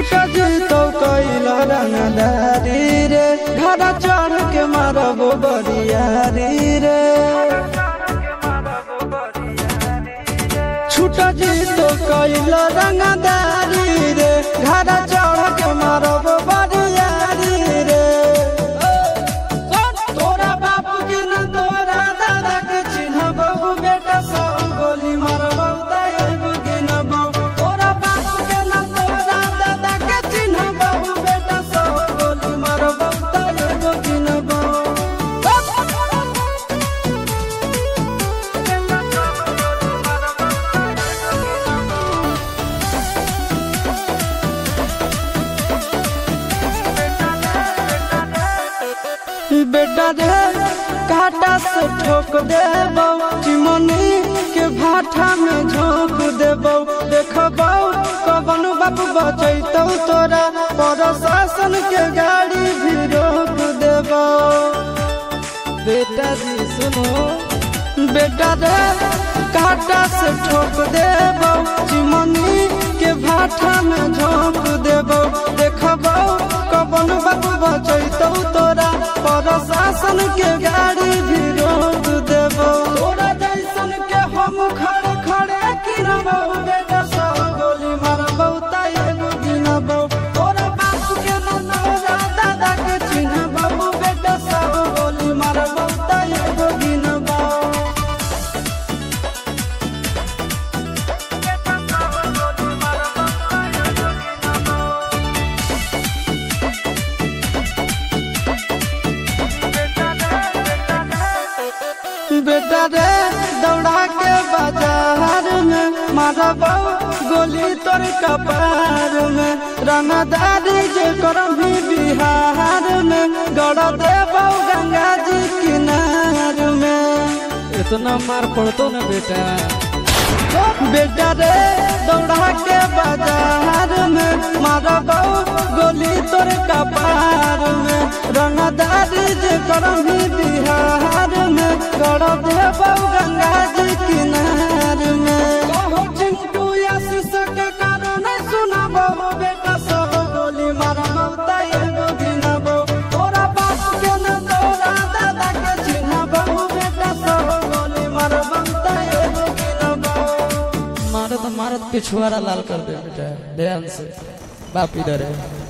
छुटा जी तो कैला रंगदारी रे घर चढ़ के मारबो बरियारी रे छुटा जी तो कैला रंगदारी रे घर चढ़ के मारबो बरियारी रे तोरा बाप के न तोरा दादा के चिन्हबो बेटा सब गोली मारबो ताएगो गिनबो तोरा बाप के न तोरा दादा के चिन्हबो बेटा सब गोली मारबो ताएगो गिनबो बेटा रे काटा से ठोक देबो चिमनी के भाटा में झोंक देबो देखबो कवन बाप बचैतौ तोरा प्रशासन के गाड़ी भी रोक देबो बेटा जी सुनो बेटा रे काटा से ठोक देबो चिमनी के भाटा में झोंक देबो देखबो कवन बाप बचैतौ तोरा प्रशासन के गाड़ी भी रोक देबो तोरा जैसन के हम खड़े खड़े गिनबो बेटा सब गोली मारबो ताएगो गिनबो तोरा बाप के न तोरा दादा के चिन्हबो बेटा सब गोली मारबो ताएगो गिनबो बेटा रे दौड़ा के बाजार में मारबो गोली तोर कपार में रंगदारी जे करम भी बिहार में गड़ देबो गंगा जी किनार में इतना मार पड़तो ना बेटा बेटा रे दौड़ा के बाजार में मारबो गोली तोर कपार में रंगदारी जे करम भी बिहार में गड़ देबो गंगा जी किनार में चिंटू आशीष के कारण सुनबो बेटा सब गोली मारबो ताएगो गिनबो तोरा बाप के न तोरा दादा के चिन्हबो बेटा सब गोली मारबो ताएगो गिनबो मारत मारत पिछुआरा लाल कर दे बेटा ध्यान से बाप इधर है।